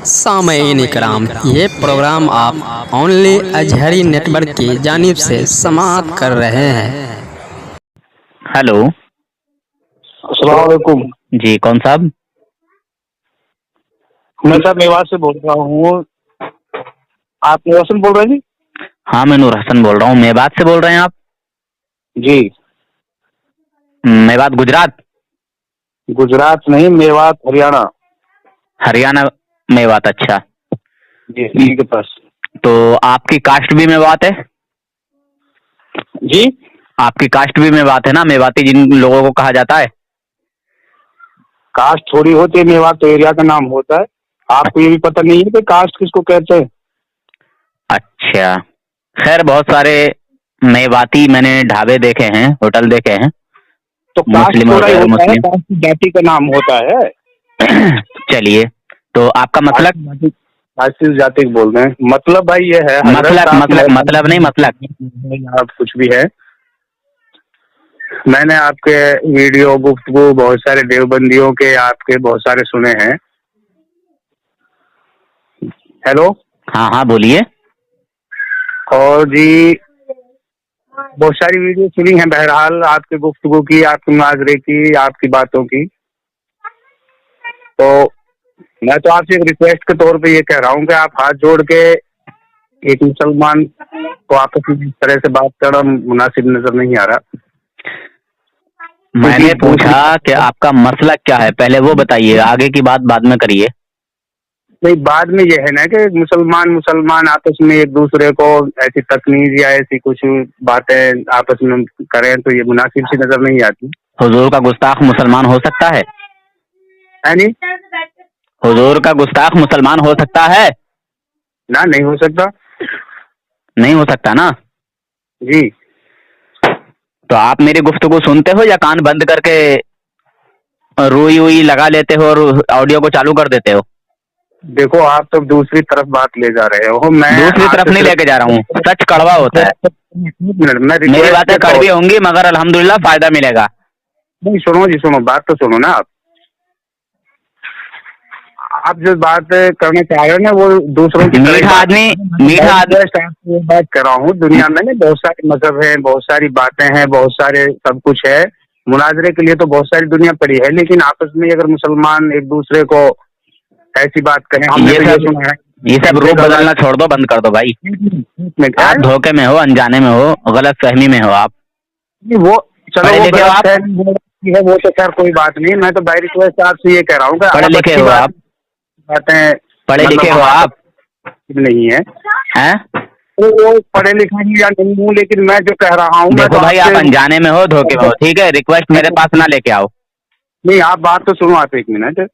सामईन इकराम, ये प्रोग्राम आप only Azhari network की जानिब से समाअत कर रहे हैं। हेलो। अस्सलाम वालेकुम। जी कौन साहब? मैं साहब मेवात से बोल रहा हूँ। आप मेवात से बोल रहे हैं जी? हाँ मैं नूर हसन बोल रहा हूँ। मेवात से बोल रहे हैं आप? जी। मेवात गुजरात? गुजरात नहीं, मेवात हरियाणा। हरियाणा मेवात, अच्छा जी दिल्ली के पास। तो आपकी कास्ट भी मेवात है? जी आपकी कास्ट भी मेवात है ना? मेवाती जिन लोगों को कहा जाता है। कास्ट थोड़ी होती है, मेवात तो एरिया का नाम होता है। आपको ये भी पता नहीं है कि कास्ट किसको कहते हैं? अच्छा, खैर बहुत सारे मेवाती मैंने ढाबे देखे हैं, होटल देखे हैं, तो कास्ट मुस्लिम और थोड़ा ही गैर होता है, मुस्लिम। कास्ट जाति का नाम होता है। चलिए, तो आपका मतलब? कास्ट जाति बोल रहे हैं, मतलब भाई ये है मतलब नहीं, मतलब आप कुछ भी है। मैंने आपके वीडियो गुफ्तगू बहुत सारे देवबंदियों के आपके बहुत सारे सुने हैं। हेलो। हाँ हाँ बोलिए। और जी बहुत सारी वीडियो सुनी है, बहरहाल आपके गुफ्तगू की, आपके मुनाजरे की, आपकी बातों की। तो मैं तो आपसे एक रिक्वेस्ट के तौर पे ये कह रहा हूँ कि आप हाथ जोड़ के, एक मुसलमान को आपस में इस तरह से बात करना मुनासिब नजर नहीं आ रहा। मैंने पूछा कि आपका मसला क्या है, पहले वो बताइए, आगे की बात बाद में करिए। नहीं, बाद में ये है ना कि मुसलमान आपस में एक दूसरे को ऐसी तकनीज या ऐसी कुछ बातें आपस में करें तो ये मुनासिब सी नजर नहीं आती। हुजूर का गुस्ताख मुसलमान हो सकता है? नहीं, हुजूर का गुस्ताख मुसलमान हो सकता है? ना नहीं हो सकता। नहीं हो सकता ना? जी। तो आप मेरी गुफ्तगू सुनते हो या कान बंद करके रुई हुई लगा लेते हो और ऑडियो को चालू कर देते हो? देखो, आप तो दूसरी तरफ बात ले जा रहे हो। मैं दूसरी तरफ नहीं लेके जा रहा हूँ, सच कड़वा होता है। मैं मेरी बातें कड़वी होंगी मगर अल्हम्दुलिल्लाह फायदा मिलेगा। नहीं, सुनो जी, सुनो, बात तो सुनो ना। आप जो बात करना चाह रहे हो ना वो दूसरों की मीठा आदमी बात कर रहा हूँ। दुनिया में ना बहुत सारे मजहब हैं, बहुत सारी बातें हैं, बहुत सारे सब कुछ है। मुनाजरे के लिए तो बहुत सारी दुनिया पड़ी है, लेकिन आपस में अगर मुसलमान एक दूसरे को ऐसी बात करें, हमने तो ये सुना है। ये सब रूप बदलना छोड़ दो, बंद कर दो भाई। आप धोखे में हो, अनजाने में हो, गलत फहमी में हो आप। वो चलो पढ़े वो लिखे हो आप? है, वो तो खैर कोई बात नहीं। मैं तो बाई रिक्वेस्ट आपसे ये कह रहा हूँ कि पढ़े लिखे हो आप? बातें पढ़े लिखे हो आप? नहीं है, हैं? तो वो पढ़े लिखे या नहीं हूँ, लेकिन मैं जो कह रहा हूँ, देखो भाई, आप अनजाने में हो, धोखे में हो, ठीक है? रिक्वेस्ट मेरे पास ना लेके आओ। नहीं, आप बात तो सुनो, आप एक मिनट।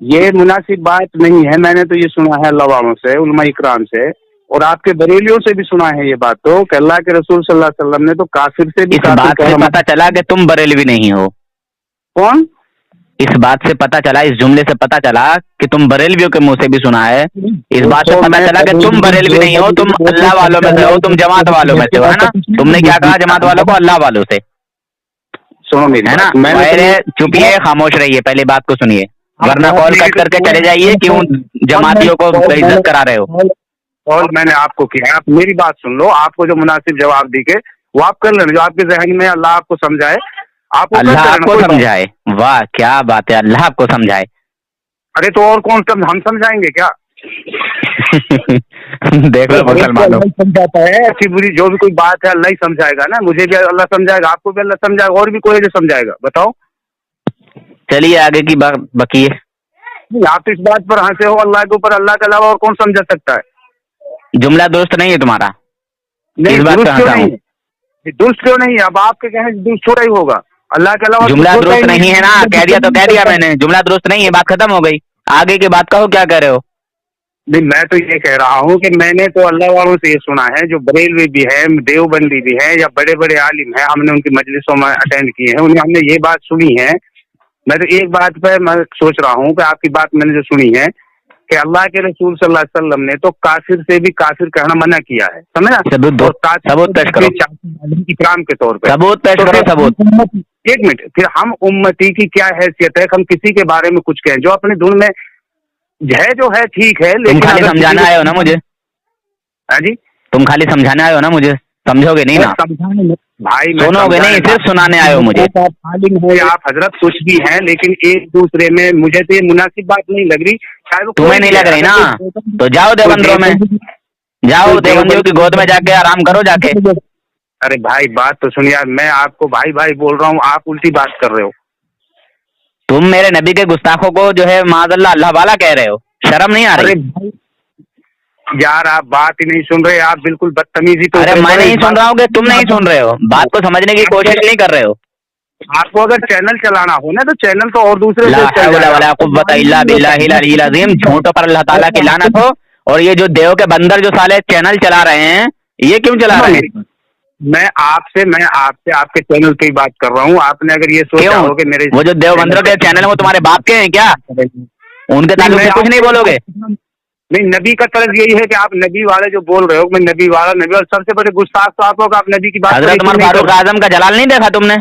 ये मुनासिब बात नहीं है। मैंने तो ये सुना है अल्लाह वालों से, उलमा इकराम से, और आपके बरेलियों से भी सुना है ये बात, तो कि अल्लाह के रसूल सल्लल्लाहु अलैहि वसल्लम ने तो काफिर से भी इस बात से पता चला कि तुम बरेलवी नहीं हो। कौन? इस बात से पता चला, इस जुमले से पता चला कि तुम बरेलवियों के मुंह से भी सुना है। इस बात से पता चला कि तुम बरेलवी नहीं हो, तुम अल्लाह वालों में से हो, तुम जमात वालों में से हो, है ना? तुमने क्या कहा जमात वालों को? अल्लाह वालों से। सुनो मेरी, है ना? मैंने चुपिए, खामोश रहिए, पहली बात को सुनिए, वरना कॉल कट करके चले जाइए। क्यों जमातियों को बेइज्जत करा रहे हो? कॉल मैंने आपको किया, आप मेरी बात सुन लो। आपको जो मुनासिब जवाब दी के वो आप कर लेना, जो आपके जहन में अल्लाह आपको समझाए आप अल्लाह आपको समझाए। वाह क्या बात है, अल्लाह आपको समझाए। अरे तो और कौन हम समझाएंगे क्या? देख लो मुसलमानों, समझाता है ऐसी बुरी जो भी कोई बात है, अल्लाह ही समझाएगा ना। मुझे भी अल्लाह समझाएगा, आपको भी अल्लाह समझाएगा, और भी कोई जो समझाएगा। बताओ। चलिए आगे की बात बकिए। आप इस बात पर हंसे हो, अल्लाह के ऊपर अल्लाह के अलावा और कौन समझा सकता है? जुमला दुरुस्त नहीं है तुम्हारा। नहीं, इस बात दुरुस्त पे क्यों हंसा नहीं हूँ। है? दुरुस्त क्यों नहीं है? अब आपके कहने से दुरुस्त थोड़ा ही होगा। अल्लाह के अलावा जुमला दुरुस्त नहीं है ना, कह दिया तो कह दिया मैंने, जुमला दुरुस्त नहीं है, बात खत्म हो गई। आगे की बात कहो, क्या कह रहे हो? नहीं, मैं तो ये कह रहा हूँ कि मैंने तो अल्लाह वालों से ये सुना है, जो बरेलवी भी है, देवबंदी भी है, या बड़े बड़े आलिम हैं, हमने उनकी मजलिसों में अटेंड किए हैं, उन्हें हमने ये बात सुनी है। मैं तो एक बात पर मैं सोच रहा हूँ कि आपकी बात मैंने जो सुनी है कि अल्लाह के रसूल सल्लल्लाहु अलैहि वसल्लम ने तो काफिर से भी काफिर कहना मना किया है, समझा? सबूत पेश करो, इकराम के तौर पर सबूत पेश करो, सबूत। एक मिनट, फिर हम उम्मती की क्या हैसियत है, हम किसी के बारे में कुछ कहें जो अपने धुन में है जो है ठीक है, तुम लेकिन खाली अगर समझाने आए हो ना मुझे, हाँ जी, तुम खाली समझाने आए हो ना मुझे, समझोगे नहीं ना, समझाने में भाई मैं सुनोगे नहीं, सिर्फ सुनाने आए हो मुझे। आप हजरत कुछ भी हैं, लेकिन एक दूसरे में मुझे तो ये मुनासिब बात नहीं लग रही। चाहे वो तुम्हें कोई नहीं भी लग है, रही अगर ना, कोई तो जाओ देवबंदरों में, जाओ देवबंदियों की गोद में जाके आराम करो जाके। अरे भाई बात तो सुनिए यार, मैं आपको भाई भाई बोल रहा हूँ, आप उल्टी बात कर रहे हो। तुम मेरे नबी के गुस्ताखों को जो है माज़अल्लाह अल्लाह वाला कह रहे हो, शर्म नहीं आ अरे रही? भाई यार, आप बात ही नहीं सुन रहे, आप बिल्कुल बदतमीजी तो। अरे मैं नहीं सुन रहा हूँ कि तुम नहीं सुन रहे हो, बात को समझने की कोशिश नहीं कर रहे हो। आपको अगर चैनल चलाना हो ना, तो चैनल तो और दूसरे ला से चल हौला जाएगा। वला कुव्वता इल्ला बिल्लाहिल अलील अज़ीम, झूठों पर अल्लाह ताला की लानत हो। और ये जो देव के बंदर जो साले चैनल चला रहे हैं, ये क्यों चला रहे हैं? मैं आपसे आपके चैनल पे ही बात कर रहा हूँ। आपने अगर ये सोचा क्यों? हो कि मेरे वो जो देव बंदरों के चैनल है वो तुम्हारे बाप के हैं क्या? उनके ताल्लुक से कुछ नहीं बोलोगे? नहीं, नबी का तर्ज यही है कि आप नबी वाले जो बोल रहे हो, मैं नबी वाला सबसे बड़े गुस्ताख तो आप हो कि आप नबी की बात हजरत उमर फारूक आजम का जलाल नहीं देखा तुमने?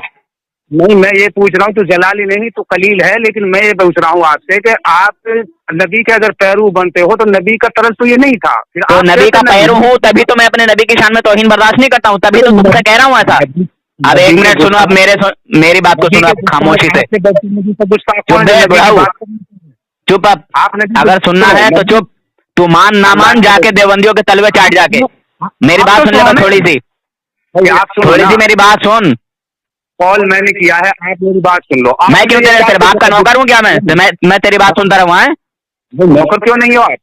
नहीं, मैं ये पूछ रहा हूँ, तो जलाली नहीं तो कलील है, लेकिन मैं ये पूछ रहा हूँ आपसे कि आप नबी के अगर पैरू बनते हो तो नबी का तरस तो ये नहीं था। फिर तो आप नबी का कैसे पैरू हूँ, तभी तो मैं अपने नबी की शान में तौहीन बर्दाश्त नहीं करता हूँ, तभी तो तुमसे कह रहा हूँ ऐसा। अब एक मिनट सुनो, अब मेरी बात को सुनो अब खामोशी से। चुप बे बुढ़ाऊ, चुप। अब अगर सुनना है तो चुप, तू मान ना मान जाके देवबंदियों के तलवे चाट जाके। मेरी बात सुन ले बस थोड़ी सी, थोड़ी सी मेरी बात सुन। कॉल मैंने किया है, आप मेरी बात सुन लो। मैं क्यों तेरे बाप का नौकर हूँ क्या? मैं तेरी बात सुनता रहूँ? है नौकर क्यों नहीं हो आप?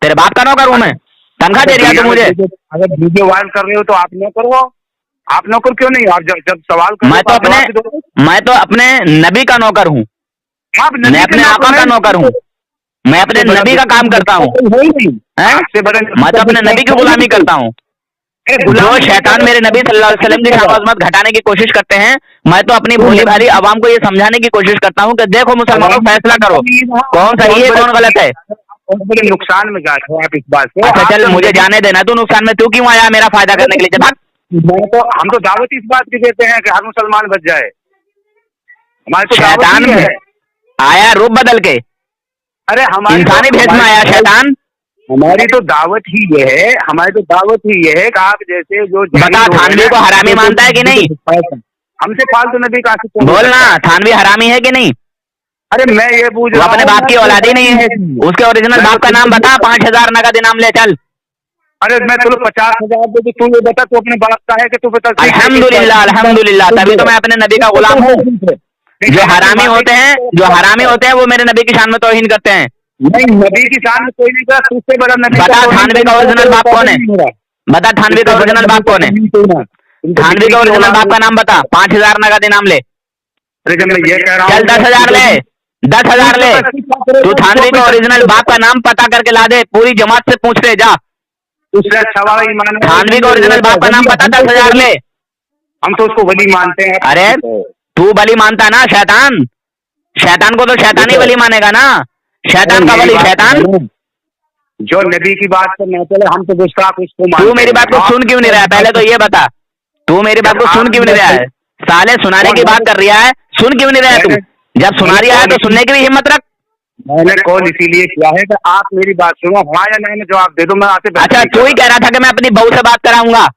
तेरे बाप का नौकर हूँ मैं? तनख्वाह दे रही है तू मुझे? अगर वीडियो वायरल कर रहे हो तो आप नौकर हो। आप नौकर क्यों नहीं हो? आप जब सवाल करो मैं तो अपने नबी का नौकर हूँ, मैं अपने आका का नौकर हूँ, मैं अपने नबी का काम करता हूँ, मैं तो अपने नबी की गुलामी करता हूँ। जो शैतान मेरे नबी सल्लल्लाहु अलैहि वसल्लम की शान घटाने की कोशिश करते हैं, मैं तो अपनी भोली भाली आवाम को ये समझाने की कोशिश करता हूँ कि देखो मुसलमानों, फैसला करो कौन सही है कौन गलत है। बड़े नुकसान में जा रहे हो आप इस बात से। अच्छा चल, मुझे जाने देना, तू नुकसान में तू क्यों आया मेरा फायदा करने के लिए? भाग। हम तो दावत इस बात की देते हैं कि हर मुसलमान बच जाए। हमारे तो शैतान है। आया रूप बदल के, अरे हमारी इंसानी भेष में आया शैतान। हमारी तो दावत ही ये है, हमारी तो दावत ही ये है कि आप जैसे जो बता, थानवी को हरामी मानता है कि नहीं? हमसे फालतू नबी का बोलना, थानवी हरामी है कि नहीं? अरे मैं ये पूछ रहा हूँ, अपने बाप की औलाद ही नहीं है, उसके ओरिजिनल बाप का नाम बता, 5,000 नगद इनाम ले चल। अरे मैं तुझे 50,000 दे, तू ये बता तू अपने बाप का है कि तू बता। अल्हम्दुलिल्लाह अल्हम्दुलिल्लाह, तभी तो मैं अपने नबी का गुलाम हूँ। जो हरामी होते हैं वो मेरे नबी की शान में तौहीन करते हैं। नहीं, नबी की शान में कोई नहीं करता, तुझसे बड़ा नबी। बता थानवी का ओरिजिनल बाप कौन है? बता थानवी का ओरिजिनल बाप कौन है? थानवी का ओरिजिनल बाप का नाम बता, 5,000 नगद इनाम ले। अरे जब मैं ये कह रहा हूँ, चल 10,000 ले, 10,000 ले। तू थानवी का ओरिजिनल बाप का नाम पता करके ला दे, पूरी जमात से पूछ ले जा। उससे अच्छा वाला ईमान है। थानवी का ओरिजिनल बाप का नाम पता, 10,000 ले। हम तो उसको वली मानते हैं। अरे तू वली मानता ना शैतान, शैतान को तो शैतान ही वली मानेगा ना, शैतान का वली शैतान। जो नबी की बात पर ना चले, हम तो गुस्ताख उसको मानते हैं। तू मेरी बात को सुन क्यों नहीं रहा है? पहले तो ये बता, तू मेरी बात को सुन क्यों नहीं रहा है? साले सुनाने की बात कर रहा है, सुन क्यों नहीं रहा है तू? जब सुना रहा है तो सुनने की भी हिम्मत रख। मैंने कॉल इसीलिए किया है कि आप मेरी बात सुनो, हाँ या नहीं में जवाब दे दो। मैं आपसे अच्छा, तू ही कह रहा था कि मैं अपनी बहू से बात कराऊंगा।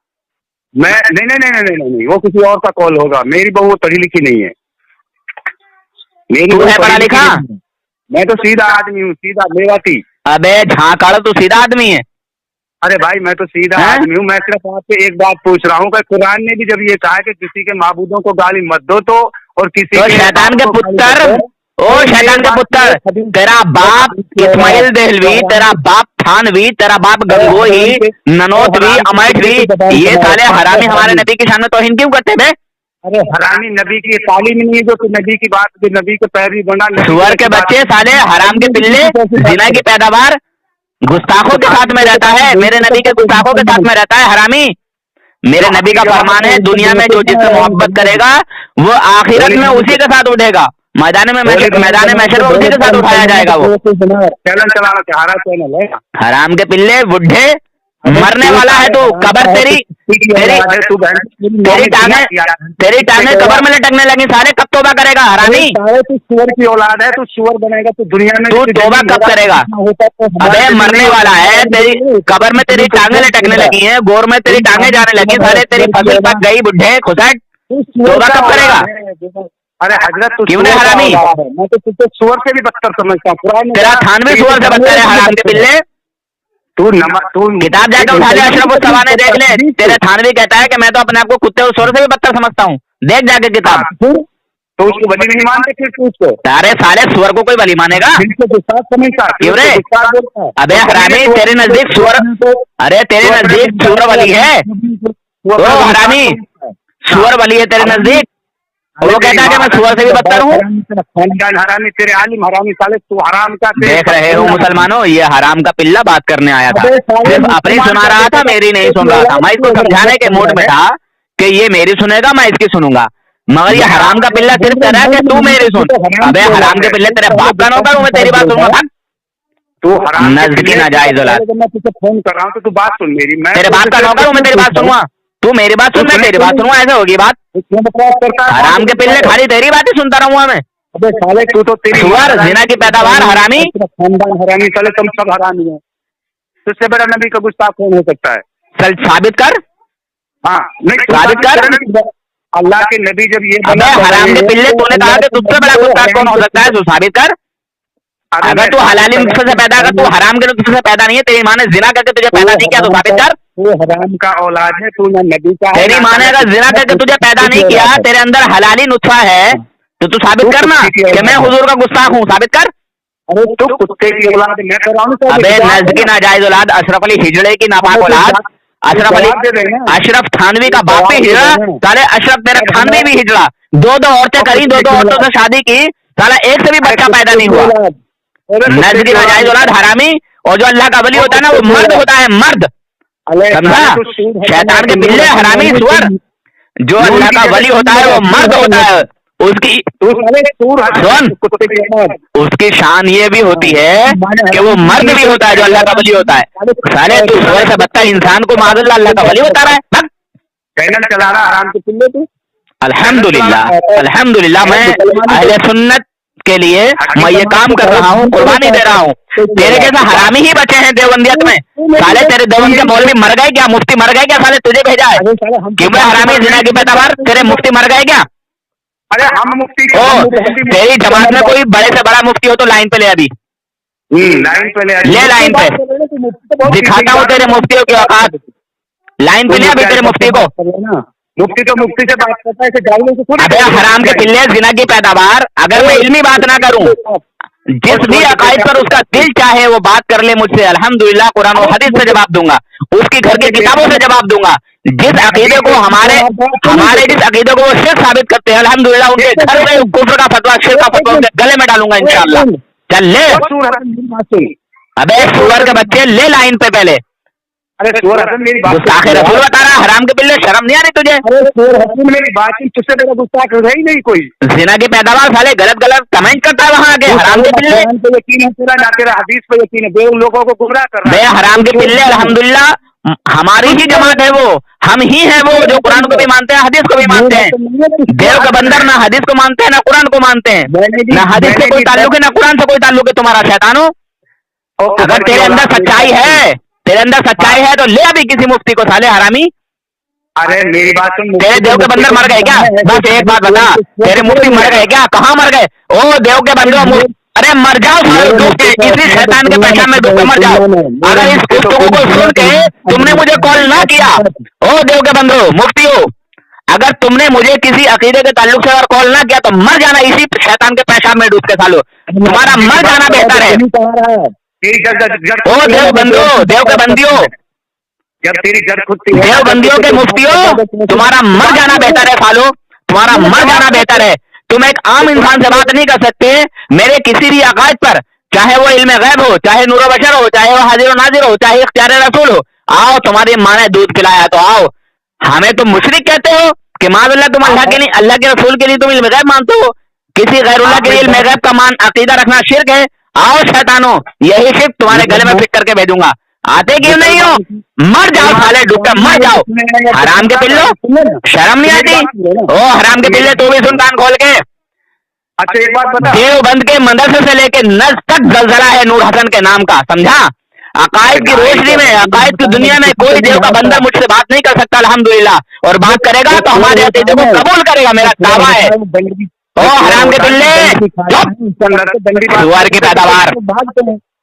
मैं नहीं नहीं नहीं नहीं नहीं, वो किसी और का कॉल होगा। मेरी बहू पढ़ी लिखी नहीं है। तू है पढ़ा लिखा? मैं तो सीधा आदमी हूँ, सीधा मेवाती। अबे झांकड़, तू सीधा आदमी है? अरे भाई मैं तो सीधा आदमी हूँ। मैं सिर्फ आपसे एक बात पूछ रहा हूँ कि कुरान ने भी जब ये कहा कि किसी के माबूदों को गाली मत दो, तो और किसी तो शैतान के पुत्र, ओ शैतान के पुत्र, तेरा बाप इस्माइल देहलवी, तेरा बाप थानवी, तेरा बाप गंगोही, ननोतवी, अमैठवी, ये साले हरामी हमारे नबी की शान में तौहीन क्यों करते बे? अरे हरामी नबी की तालीम नहीं है जो कि नबी की बात, नबी के पैरवी बना। सुअर के बच्चे, साले हराम के पिल्ले, जिना की पैदावार गुस्ताखों के साथ में रहता है, मेरे नबी के गुस्ताखों के साथ में रहता है हरामी। मेरे नबी का फरमान है, दुनिया में जो जिससे मोहब्बत करेगा वो आखिरत में उसी के साथ उठेगा, मैदान में महशर में उसी के साथ उठाया जाएगा। वो चैनल चलाना चाह रहा, चैनल है हराम के पिल्ले बुढ़े, मरने वाला है तू, कब्र तेरी तेरी टांगे कब्र में लटकने लगी साले, कब तौबा करेगा हरामी? तू सुअर की औलाद है, तू सुअर बनेगा, तू दुनिया में तू तौबा कब करेगा? अबे मरने वाला है, तेरी कब्र में तेरी टांगे लटकने लगी हैं, गोर में तेरी टांगे जाने लगी साले, तेरी फसल पक गई बुढ़े खुसट, तौबा कब करेगा? अरे हजरत, क्यों नहीं हरामी? मैं तो तुझे सुअर से भी बदतर समझता हूँ। तेरा थान भी सुअर से बदतर है हराम के पिल्ले। तू किताब जाकर उठा ले, अशरफ उस सवाने देख ले, तेरे थानवी कहता है कि मैं तो अपने आप को कुत्ते और सुअर से भी बदतर समझता हूँ। देख जाके किताब। तो उसको वली नहीं मानते फिर तू उसको? सारे साले सुअर को कोई वली मानेगा? क्यों रे? अबे हरामी, तेरे नजदीक सुअर, अरे तेरे नजदीक सुअर वली है, ओ हरामी सुअर वली है तेरे नजदीक, वो कहता है कि मैं सुअर से भी बदतर हूँ। हरामी, तेरे आलिम हरामी साले, तू हराम का देख रहे हो मुसलमानों, ये हराम का पिल्ला बात करने आया था, सिर्फ अपनी सुना रहा था, मेरी नहीं सुन रहा था। मैं इसको समझाने के मूड में था कि ये मेरी सुनेगा, मैं इसकी सुनूंगा, मगर ये हराम का पिल्ला सिर्फ कह रहा है कि तू मेरी सुन। अबे हराम के पिल्ले, तेरे बाप का नौकर हूँ मैं, तेरी बात सुनूंगा? तू हराम नजदीकी नाजायज औलाद, मैं तुझे फोन कर रहा हूँ तो तू बात सुन मेरी। मैं तेरे बाप का नौकर हूँ मैं, तेरी बात सुनूंगा? तू मेरी बात सुन, मैं तेरी बात सुनूंगा, ऐसे होगी बात? हराम के पिल्ले खाली तेरी बात ही सुनता रहूंगा मैं। अबे साले, तू तो तेरी सुअर, जिना की पैदावार हरामी, खानदान हरामी साले, तुम सब हरामी है। तुझसे बड़ा नबी का गुस्ताख कौन हो सकता है? चल साबित कर। हाँ नहीं, साबित कर। अल्लाह के नबी जब ये अबे हराम के पिल्ले, तूने कहा कि तुझसे बड़ा गुस्ताख कौन हो सकता है, तू साबित कर। अगर तू हलाली नुस्खे से पैदा कर, तू हराम के नुस्खे से पैदा नहीं है, तेरी माँ ने जिना करके तुझे पैदा नहीं किया, तो साबित कर। वो हराम का औलाद है, तू ना नबी का। तेरी माँ ने अगर जिना करके तुझे पैदा नहीं किया, तेरे अंदर हलाली नुस्खा है, तो तू साबित करना कि मैं हुजूर का गुस्ताख हूँ, साबित कर। अरे तो कुत्ते की औलाद मैं कर रहा हूँ। अबे नजदीकी नाजायज औलाद, अशरफ अली हिजड़े की नापाक औलाद, अशरफ थानवी का बाप भी हिजड़ा साले, अशरफ तेरा थानवी भी हिजड़ा, दो औरतें करी, दो औरतों से शादी की, साला एक से भी बच्चा पैदा नहीं हुआ। नजदीकी नाजायज औलाद हरामी, और जो अल्लाह का वली होता है ना, वो मर्द होता है, मर्द, समझा? शैतान के पिल्ले हरामी सुअर, जो अल्लाह का वली होता है वो मर्द होता है, उसकी सुन, उसकी शान ये भी होती है कि वो मर्द भी होता है जो अल्लाह का वली होता है। साले तू सुअर से बदतर इंसान को माज़अल्लाह अल्लाह का वली बता रहा है। चैनल चला रहा हराम के पिल्ले तू। अल्हम्दुलिल्लाह, अल्हम्दुलिल्लाह, मैं अहले सुन्नत के लिए मैं ये काम कर रहा हूँ, कुर्बानी दे रहा हूँ। तेरे जैसा हरामी ही बचे हैं देवबंदियत में साले, तेरे देवबंद के मौलवी मर गए क्या, मुफ्ती मर गए क्या साले, तुझे भेजा है क्यों? मैं हरामी जिना की पैदावार, तेरे मुफ्ती मर गए क्या? अरे हम मुफ्ती तेरी जमात में कोई बड़े से बड़ा मुफ्ती हो तो लाइन पे ले, अभी लाइन पे ले, लाइन पे दिखाता हूँ तेरे मुफ्तियों की औकात, लाइन पे ले अभी तेरे मुफ्ती को। मुफ्ती तो मुफ्ती से बात करता है। अबे हराम के पिल्ले, जिना की पैदावार, अगर मैं इल्मी बात ना करूं, जिस भी अकायद पर उसका दिल चाहे वो बात कर ले मुझसे, अल्हम्दुलिल्लाह कुरान और हदीस से जवाब दूंगा, उसकी घर की किताबों से जवाब दूंगा। जिस अकीदे को हमारे जिस अकीदे को वो शिर्क साबित करते हैं, अल्हम्दुलिल्लाह उनके घर में कुफ्र का फतवा, शिर्क का फतवा उनके गले में डालूंगा इंशाअल्लाह। चल ले, अबे सुअर के बच्चे ले लाइन पे पहले। अरे सूर हसन मेरी बात गुस्ताखे रसूल बता रहा, हराम के पिल्ले, शर्म नहीं आ रही तुझे? अरे सूर हसन मेरी बात तुझसे बड़ा गुस्ताख है ही नहीं कोई। जिना की पैदावार साले गलत गलत कमेंट करता है वहाँ आके, हराम के पिल्ले। पे यकीन है तेरा, ना तेरा हदीस पे यकीन है, बेवकूफ लोगों को गुमराह कर रहा है। बे हराम के पिल्ले, अल्हम्दुलिल्लाह हमारी ही जमात है वो, हम ही है वो जो कुरान को भी मानते हैं, हदीस को भी मानते हैं। देव का बंदर ना हदीस को मानते हैं ना कुरान को मानते हैं, ना हदीस से कोई ताल्लुक है ना कुरान से कोई ताल्लुक है तुम्हारा शैतानो। अगर तेरे अंदर सच्चाई है, तेरे अंदर सच्चाई है तो ले अभी किसी मुफ्ती को साले हरामी। अरे मेरी बात सुन, तेरे देव के बंदर मर गए क्या? बस एक बात बता, तेरे मुफ्ती मर गए क्या? कहाँ मर गए? ओ देव के बंदर, अरे मर जाओ साले, डूब के इसी शैतान के पेशाब में डूब के मर जाओ। अगर इस गुफ्तगू को सुन के तुमने मुझे कॉल ना किया, ओ देव के बंदो, मुफ्ती हो, अगर तुमने मुझे किसी अकीदे के ताल्लुक से अगर कॉल ना किया तो मर जाना इसी शैतान के पेशाब में डूब के सालो, तुम्हारा मर जाना बेहतर है। ओ देव बंदो, देव के बंदियों, जब तेरी जब खुद देव बंदियों के मुफ्तियों, तुम्हारा मर जाना बेहतर है सालो, तुम्हारा मर जाना बेहतर है। तुम एक आम इंसान से बात नहीं कर सकते मेरे किसी भी अकायद पर, चाहे वो इल्म गैब हो, चाहे नूर बशर हो, चाहे वो हाजिर नाजिर हो, चाहे इख्तियार रसूल हो। आओ, तुम्हारी माँ ने दूध पिलाया तो आओ। हमें तुम मुशरिक कहते हो कि माज़अल्लाह तुम अल्लाह के लिए, अल्लाह के रसूल के लिए तुम इल्म गैब मानते हो, किसी गैरुल्लाह के लिए इल्म गैब का मान अकीदा रखना शिर्क है। आओ शैतानो, यही शिर्क तुम्हारे गले में फिट करके भेजूंगा। आते क्यों नहीं हो? मर जाओ साले डुक्कर, मर जाओ हराम के पिल्लो, शर्म नहीं आती? ओ हराम के पिल्ले, तू भी सुन कान खोल के। अच्छा एक बात बता, देवबंद के मदरसे से लेके नज तक जलजला है नूर हसन के नाम का, समझा? अकायद की रोशनी में, अकायद की दुनिया में कोई देव का बंदा मुझसे बात नहीं कर सकता अल्हम्दुलिल्लाह, और बात करेगा तो हमारे अकीदे को कबूल करेगा, मेरा दावा है। ओ हराम के पिल्ले, सुअर की पैदावार,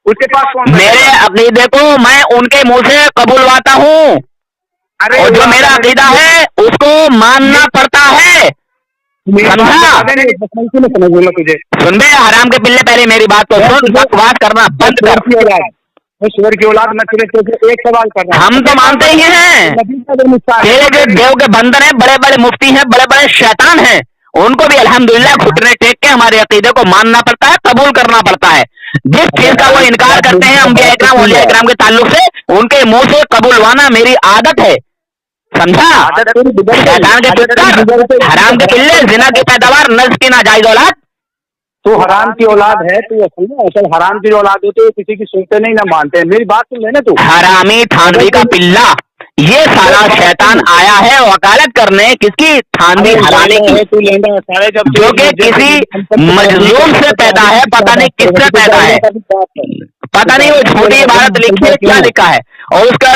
उसके पास कौन? मेरे अकीदे को मैं उनके मुंह से कबूलवाता हूँ, और जो मेरा अकीदा है उसको मानना पड़ता है, समझा? तुझे सुन बे हराम के पिल्ले, पहले मेरी बात को सुन, बकवास करना बंद कर। सुअर की औलाद न सिर्फ एक सवाल कर रहा, हम तो मानते ही हैं तेरे जो देव के बंदर हैं, बड़े बड़े मुफ्ती हैं, बड़े बड़े शैतान हैं, उनको भी अल्हम्दुलिल्लाह घुटने टेक के हमारे अकीदे को मानना पड़ता है, कबूल करना पड़ता है। जिस चीज का वो इनकार करते हैं अंबिया इकराम औलिया इकराम के ताल्लुक से, उनके मुंह से कबूलवाना मेरी आदत है, समझा? शैतान के पुत्र, हराम के पिल्ले, जिना की पैदावार, नज्म की नाजायज औलाद। तू हराम की औलाद है, तू असल हराम की औलाद होते किसी की सुनते नहीं, ना मानते हैं। मेरी बात सुन लेना तू। हरामी थानवी का पिल्ला, ये साला शैतान आया है वकालत करने किसकी? थानवी हरामी की, जो कि किसी मजलूम से पैदा है, पता नहीं किससे पैदा है, पता नहीं वो छोटी इबारत लिखी है, क्या लिखा है, और उसका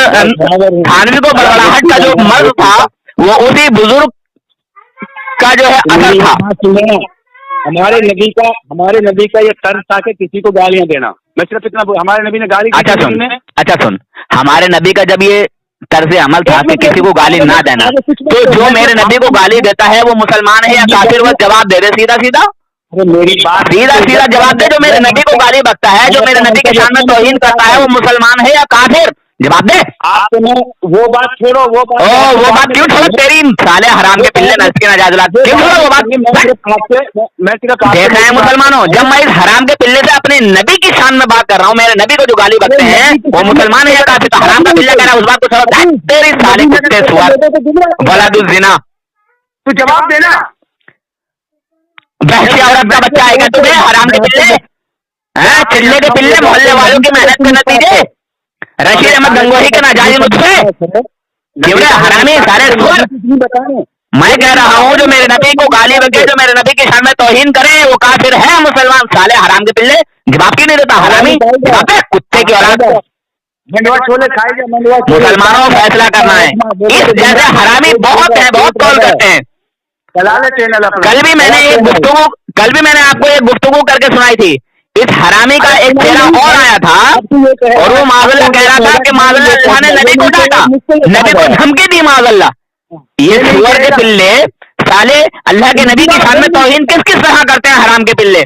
थानवी को बड़बड़ाहट का जो मर्ज था वो उसी बुजुर्ग का जो है असर था। हमारे नबी का ये तर्ज था कि किसी को गालियां देना। मैं सिर्फ इतना, हमारे नबी ने गाली, अच्छा सुन, हमारे नबी का जब ये तर्ज अमल था कि किसी को गाली ना देना, तो जो मेरे नबी को गाली देता है वो मुसलमान है या काफिर? वो जवाब दे दे सीधा सीधा, मेरी बात सीधा सीधा जवाब दे। जो मेरे नबी को गाली बकता है, जो मेरे नबी के शान में तौहीन करता है, वो मुसलमान है या काफिर? जवाब दे। आपने वो बात छोड़ो, वो बात क्यों छोड़ो? तेरी साले हराम के पिल्ले, नस्ल के नाजायज, क्यों छोड़ो वो बात? मैं सिर्फ देख रहे हैं मुसलमानों, जब मैं इस हराम के पिल्ले से अपने नबी की शान में बात कर रहा हूँ, मेरे नबी को जो गाली बकते हैं वो मुसलमान है या काफिर? तो हराम का पिल्ला कह रहा है उस बात को छोड़ो। तेरी साले कुत्ते सुअर वलादुज़्ज़िना, तू जवाब देना। बहसी औरत का बच्चा आएगा तुम्हें, हराम के पिल्ले, चिल्ले के पिल्ले, मोहल्ले वालों की मेहनत के नतीजे, रशीद अहमद गंगोही के नाजायज नुस्खे, हरामी सारे सुअर। मैं कह रहा हूँ जो मेरे नबी को गाली बके, जो मेरे नबी की शान में तौहीन करे, वो काफिर है मुसलमान? साले हराम के पिल्ले, जवाब क्यों नहीं देता हरामी? जवाब दे कुत्ते की औलाद। मुसलमानों को फैसला करना है, इस जैसे हरामी बहुत है, बहुत कॉल करते हैं। कल भी मैंने आपको एक गुफ्तगू करके सुनाई थी। इस हरामी का एक चेहरा और आया था और वो माज़अल्लाह कह रहा था कि माज़अल्लाह अल्लाह ने नबी को डांटा, नबी को धमकी दी माज़अल्लाह। ये सुअर के पिल्ले साले अल्लाह के नबी की शान में तौहीन किस किस तरह करते हैं हराम के पिल्ले।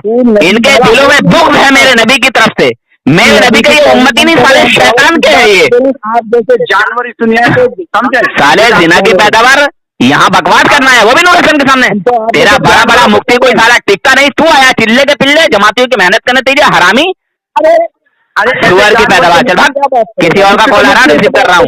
इनके दिलों में बुग़्ज़ है मेरे नबी की तरफ से। मेरे नबी का ये उम्मती नहीं, साले शैतान के है ये। आप जैसे जानवर इस दुनिया को समझे, साले जिना की पैदावार, यहाँ बकवास करना है वो भी नूर हसन के सामने। तेरा बड़ा बड़ा मुफ्ती कोई साला टिकता नहीं, तू आया चिल्ले के पिल्ले, जमातियों की मेहनत करने तेरी हरामी, सुअर की पैदावार। चल भाग, किसी और का कॉल आ रहा, रिसीव कर रहा हूँ।